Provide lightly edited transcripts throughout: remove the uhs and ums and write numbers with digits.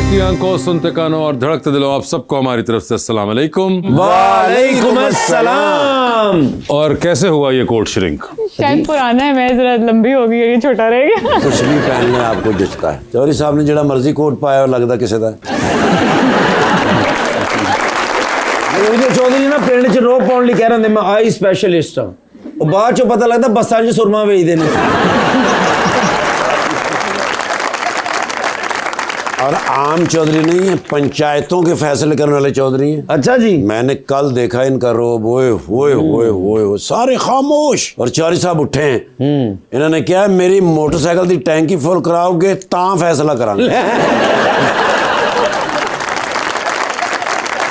देखती आंखों, सुनते कानों और धड़कते दिलों, आप सबको हमारी तरफ से अस्सलाम वालेकुम। वालेकुम अस्सलाम। और कैसे हुआ ये कोट श्रिंक? शायद पुराना है, मैं जरा लंबी हो गई, ये छोटा रह गया। कुछ भी पहनने आपको जचता है। चौधरी साहब ने जड़ा मर्जी कोट पाया और लगता किसी का चौधरी ना पिंड च रोप पाने कह रहे मैं आई स्पैशलिस्ट हाँ, बाद चो पता लगता बसा च सुरमा बेचते हैं। और आम चौधरी नहीं है, पंचायतों के फैसले करने वाले चौधरी हैं। अच्छा जी, मैंने कल देखा इनका रोब, ओए ओए ओए ओए सारे खामोश। और चौधरी साहब उठे हैं, इन्होंने क्या है, मेरी मोटरसाइकिल की टैंकी फुल कराओगे ता फैसला करांगे।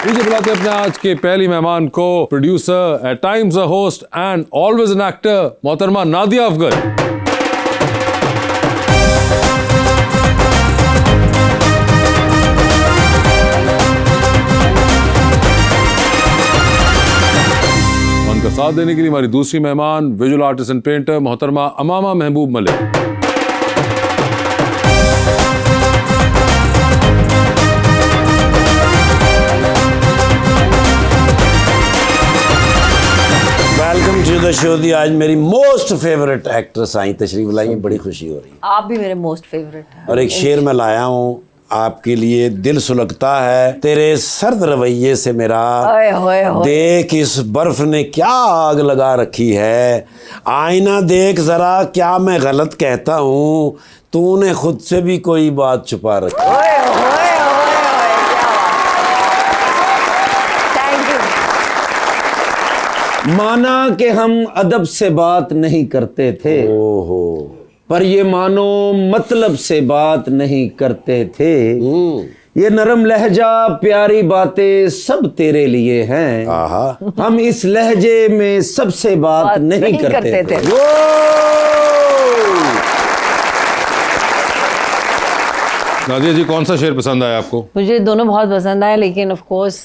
बुलाते अपने आज के पहली मेहमान को, producer, at times a host and always an actor, मोहतरमा नादिया अफगन। उनका साथ देने के लिए हमारी दूसरी मेहमान, विजुअल आर्टिस्ट एंड पेंटर, मोहतरमा अमामा Mehboob Malik. Welcome to the show दी। आज मेरी मोस्ट फेवरेट एक्ट्रेस आई तशरीफ लाई, बड़ी खुशी हो रही है। आप भी मेरे मोस्ट फेवरेट हैं। और एक शेर मैं लाया हूँ आपके लिए, दिल सुलगता है तेरे सर्द रवैये से मेरा, ओए होए होए। देख इस बर्फ ने क्या आग लगा रखी है, आईना देख जरा क्या मैं गलत कहता हूँ, तूने खुद से भी कोई बात छुपा रखी। ओए होए होए होए, क्या बात। Thank you. माना कि हम अदब से बात नहीं करते थे, ओहो, पर ये मानो मतलब से बात नहीं करते थे। ये नरम लहजा प्यारी बातें सब तेरे लिए हैं, आहा, हम इस लहजे में सबसे बात नहीं करते थे। नादिया जी, कौन सा शेर पसंद आया आपको? मुझे दोनों बहुत पसंद आए, लेकिन ऑफ कोर्स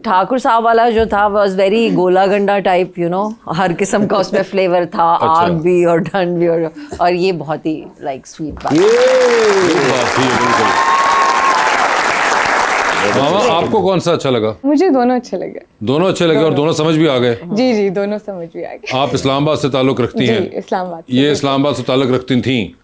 ठाकुर साहब वाला जो था वाज वेरी गोला गंडा टाइप, यू नो, हर किस्म का उसमें फ्लेवर था। आग भी और ठंड भी, और ये बहुत ही लाइक स्वीट बात। मामा, आपको कौन सा अच्छा लगा? मुझे दोनों अच्छे लगे। दोनों अच्छे लगे और दोनों समझ भी आ गए। जी जी, दोनों समझ भी आ गए। आप इस्लामाबाद से ताल्लुक रखती जी, हैं? इस्लामाबाद से। ये इस्लामाबाद से ताल्लुक रखती थी,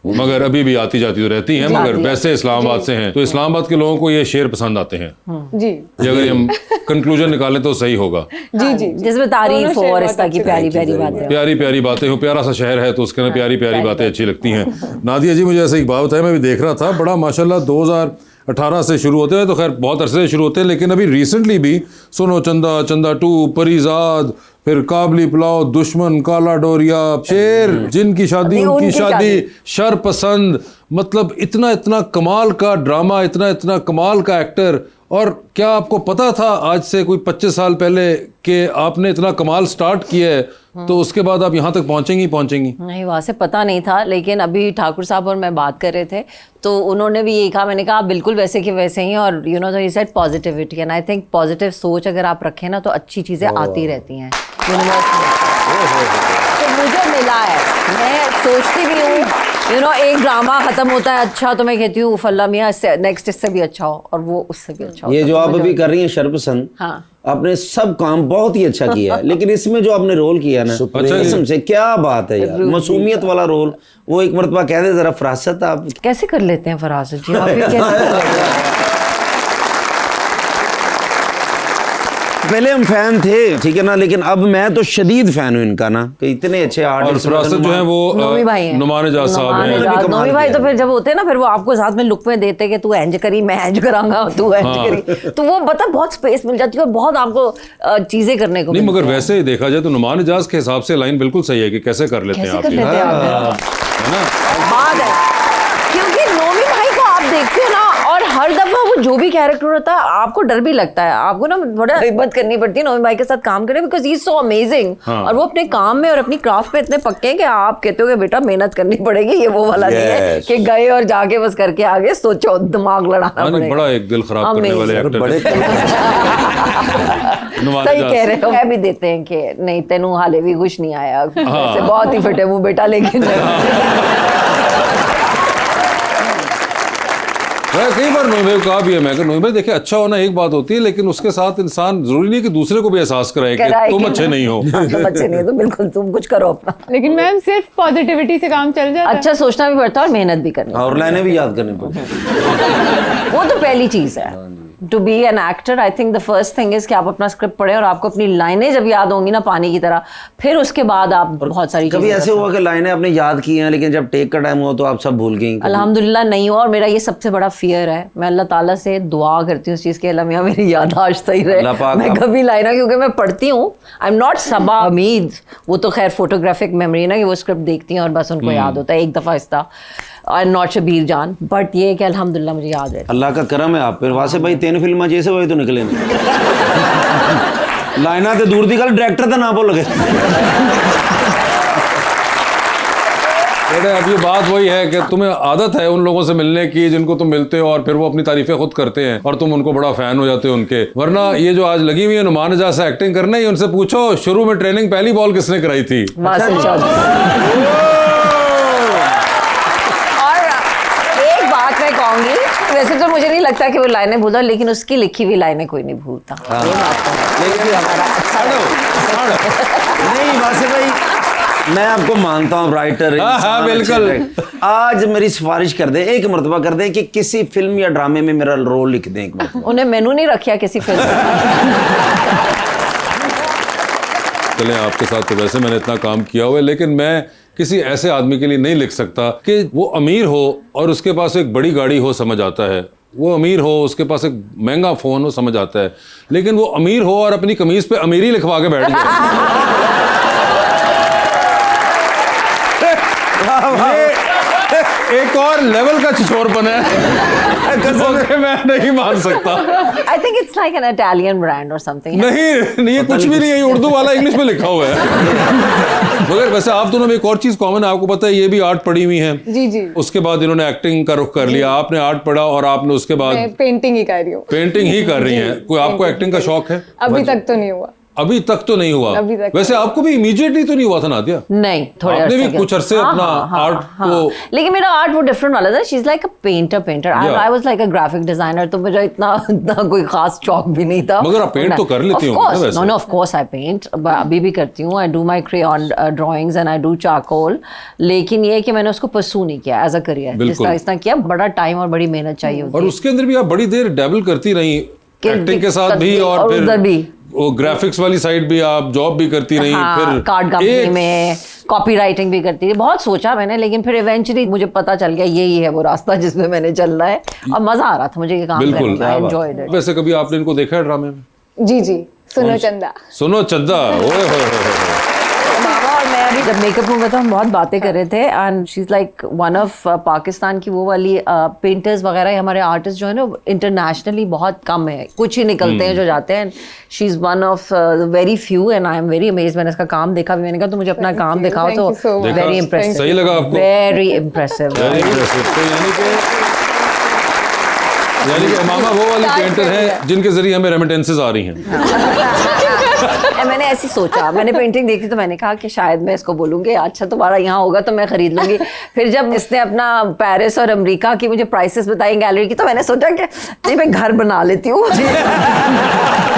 मगर अभी भी आती जाती तो रहती हैं, मगर वैसे इस्लामाबाद से हैं। तो इस्लामाबाद के लोगों को ये शेर पसंद आते हैं जी। ये अगर हम कंक्लूजन निकालें तो सही होगा। जी जी, जिसमें तारीफ हो और इस तरह की प्यारी प्यारी बातें। प्यारी प्यारी बातें हो, प्यारा सा शहर है तो उसके अंदर प्यारी प्यारी बातें अच्छी लगती हैं। नादिया जी, मुझे ऐसे एक बात बताया, मैं भी देख रहा था, बड़ा माशाल्लाह 2018 से शुरू होते हैं, तो खैर बहुत अरसे से शुरू होते हैं, लेकिन अभी रिसेंटली भी सुनो चंदा, चंदा 2, परीजाद, फिर काबली पुलाव, दुश्मन, काला डोरिया, शेर, जिनकी शादी उनकी शादी, शर पसंद, मतलब इतना इतना कमाल का ड्रामा, इतना इतना कमाल का एक्टर। और क्या आपको पता था आज से कोई 25 साल पहले कि आपने इतना कमाल स्टार्ट किया है, तो उसके बाद आप यहाँ तक पहुँचेंगी? नहीं, वहाँ से पता नहीं था, लेकिन अभी ठाकुर साहब और मैं बात कर रहे थे तो उन्होंने भी यही कहा, मैंने कहा आप बिल्कुल वैसे के वैसे ही, और you know he said positivity, and I think positive सोच अगर आप रखें ना तो अच्छी चीज़ें आती रहती हैं यूनिवर्स में। तो मुझे मिला है, मैं सोचती भी हूँ, यू नो, एक ड्रामा खत्म होता है अच्छा तो मैं कहती हूँ फल्ला मियाँ नेक्स्ट इससे भी अच्छा हो, और वो उससे भी अच्छा हो। ये जो आप अभी कर रही हैं शर्पसंद, हाँ, आपने सब काम बहुत ही अच्छा किया है, लेकिन इसमें जो आपने रोल किया ना, कसम से क्या बात है यार, मासूमियत वाला रोल। वो एक मरतबा कह दे जरा, फरासत आप कैसे कर लेते हैं फरासत जी, आप ये कैसे कर लेते हैं? पहले हम फैन थे, ठीक है ना, लेकिन अब मैं तो शदीद फैन हूँ इनका ना, कि इतने अच्छे और आर्टिस्ट। फरासत जो है वो नोमी भाई हैं, नुमान एजाज साहब हैं। नोमी भाई तो फिर जब होते हैं ना, फिर वो आपको साथ में लुक में देते कि तू एंज करी, मैं एंज करांगा, तू एंज करी, तो वो बता बहुत स्पेस मिल जाती है और बहुत आपको चीजें करने को नहीं, मगर वैसे ही देखा जाए तो नुमान एजाज के हिसाब से लाइन बिल्कुल सही है कि कैसे कर लेते हैं आप, है ना? बात है, क्योंकि नोमी भाई को आप देखते हो ना, और हर दफा वो जो भी कैरेक्टर होता है आपको डर भी लगता है, आपको ना बड़ा हिम्मत करनी पड़ती है नोमी भाई के साथ काम करने, because he is so amazing. और वो अपने काम में और अपनी क्राफ्ट में इतने पक्के हैं कि आप कहते हो कि बेटा मेहनत करनी पड़ेगी, ये वो वाला नहीं है कि गए और जाके बस करके आगे सोचो, दिमाग लड़ाना पड़ेगा। बड़ा एक दिल खराब करने वाले एक्टर बड़े सही कह रहे हो, कह भी देते हैं कि नहीं तेनू हाले भी कुछ नहीं आया, ऐसे बहुत ही फिटे मुंह बेटा, लेकिन मैं कई बार नोई भाई को कहा भी है, मैं नोई भाई देखिए अच्छा होना एक बात होती है, लेकिन उसके साथ इंसान जरूरी नहीं कि दूसरे को भी एहसास कराए कि तुम अच्छे नहीं हो। तुम अच्छे नहीं हो तो बिल्कुल तुम कुछ करो अपना। लेकिन मैम सिर्फ पॉजिटिविटी से काम चल जाता है। अच्छा सोचना भी पड़ता है और मेहनत भी करनी और लाइनें भी याद करनी पड़ती हैं। वो तो पहली चीज है। To be an actor I think the first thing is कि आप अपना स्क्रिप्ट पढ़े और आपको अपनी लाइनें जब याद होंगी ना पानी की तरह, फिर उसके बाद आप बहुत सारी कभी चीजें ऐसे हुआ कि लाइनें आपने याद की हैं लेकिन जब टेक का टाइम हुआ तो आप सब भूल गई? अल्हम्दुलिल्लाह नहीं हुआ, और मेरा ये सबसे बड़ा फियर है। मैं अल्लाह ताला से दुआ करती हूँ इस चीज़ के, अल्लाह मियां मेरी याददाश्त सही अल्लाह रहे, पाक मैं कभी लाइना, क्योंकि मैं पढ़ती हूँ, आई एम नॉट सबा हमीद, वो तो खैर फोटोग्राफिक मेमोरी ना कि वो स्क्रिप्ट देखती हैं और बस उनको याद होता है एक दफ़ा इस्ता, और नॉट शबीर जान, बट ये है कि अल्हम्दुलिल्लाह मुझे याद है। अल्लाह का करम है आप फिर वासे भाई 3 फिल्मां जैसे हुए तो निकले नहीं। लाइना ते दूर दी गल डायरेक्टर दा नाम भूल गए। बेटे अब ये बात वही है कि तुम्हें आदत है उन लोगों से मिलने की जिनको तुम मिलते हो और फिर वो अपनी तारीफें खुद करते हैं और तुम उनको बड़ा फैन हो जाते हो उनके। वरना ये जो आज लगी हुई है नुमान जहाँ से एक्टिंग करने, ही उनसे पूछो शुरू में ट्रेनिंग पहली बॉल किसने कराई थी? वासिल चौधरी। और एक बात मैं कहूंगी, वैसे तो मुझे नहीं लगता कि वो लाइनें भूलता, लेकिन उसकी लिखी हुई लाइनें कोई नहीं भूलता। ये बात तो है। ये हमारा अच्छा नहीं वासे भाई मैं आपको मानता हूँ राइटर। हाँ, बिल्कुल। आज मेरी सिफारिश कर दें, एक मरतबा कर दें कि किसी फिल्म या ड्रामे में मेरा रोल लिख दें एक बार। उन्हें मेनू नहीं रखा किसी फिल्म चलें आपके साथ तो वैसे मैंने इतना काम किया हुआ है, लेकिन मैं किसी ऐसे आदमी के लिए नहीं लिख सकता कि वो अमीर हो और उसके पास एक बड़ी गाड़ी हो, समझ आता है। वो अमीर हो, उसके पास एक महंगा फोन हो, समझ आता है, लेकिन वो अमीर हो और अपनी कमीज पे अमीरी लिखवा के बैठ जाए। एक और लेवल का छिछोरपन है जो मैं नहीं मान सकता। I think it's like an Italian brand और समथिंग। नहीं ये कुछ भी नहीं है, ये उर्दू वाला इंग्लिश में लिखा हुआ है। मगर वैसे आप दोनों में एक और चीज कॉमन है, आपको पता है ये भी आर्ट पढ़ी हुई है। जी जी। उसके बाद इन्होंने एक्टिंग का रुख कर लिया, आपने आर्ट पढ़ा और आपने उसके बाद मैं पेंटिंग ही कर रही हूँ। पेंटिंग ही कर रही हैं। कोई आपको एक्टिंग का शौक है? अभी तक तो नहीं हुआ। अभी तक तो नहीं हुआ। अभी तक वैसे आपको भी इमीडिएटली तो नहीं हुआ था नादिया? नहीं, थोड़े आपने भी अरसे कुछ अरसे अपना आर्ट को, लेकिन मेरा आर्ट वो डिफरेंट वाला था। She is like a painter I was like a graphic designer, तो मुझे इतना कोई खास शौक भी नहीं था। मगर आप पेंट तो कर लेती होंगी ना वैसे? No of course I paint, अभी भी करती हूँ। I do my crayon drawings and I do charcoal, लेकिन ये है कि मैंने उसको परसू नहीं किया एज अ करियर। जिस तरह इतना किया, बड़ा टाइम और बड़ी मेहनत चाहिए होती है। और उसके अंदर भी आप बड़ी देर डैबल करती रही, एक्टिंग के साथ भी और फिर उधर भी वो ग्राफिक्स वाली साइड भी आप जॉब भी करती रही। फिर कार्ड कंपनी में कॉपी राइटिंग भी करती थी। बहुत सोचा मैंने, लेकिन फिर इवेंचुअली मुझे पता चल गया यही है वो रास्ता जिसमें मैंने चलना है, और मजा आ रहा था मुझे ये काम करने में। I enjoyed it. वैसे कभी आपने इनको देखा है ड्रामे में? जी जी, सुनो चंदा। सुनो चंदा, ओए होए। मामा और मैं अभी जब मेकअप रूम में तो हम बहुत बातें कर रहे थे, and she is like one of Pakistan की वो वाली पेंटर्स वगैरह, हमारे आर्टिस्ट जो है ना इंटरनेशनली बहुत कम है, कुछ ही निकलते हैं जो जाते हैं। She is one of very few and I am very amazed. मैंने इसका काम देखा भी, मैंने कहा तो मुझे अपना काम दिखाओ, तो वेरी इम्प्रेसिव। सही लगा आपको? Very impressive. यानी कि मामा वो वाली पेंटर हैं जिनके जरिए हमें रेमिटेंसेस आ रही हैं। मैंने ऐसी सोचा, मैंने पेंटिंग देखी तो मैंने कहा कि शायद मैं इसको बोलूंगी अच्छा तुम्हारा यहाँ होगा तो मैं खरीद लूंगी। फिर जब इसने अपना पेरिस और अमेरिका की मुझे प्राइसेस बताई गैलरी की, तो मैंने सोचा कि नहीं मैं घर बना लेती हूँ।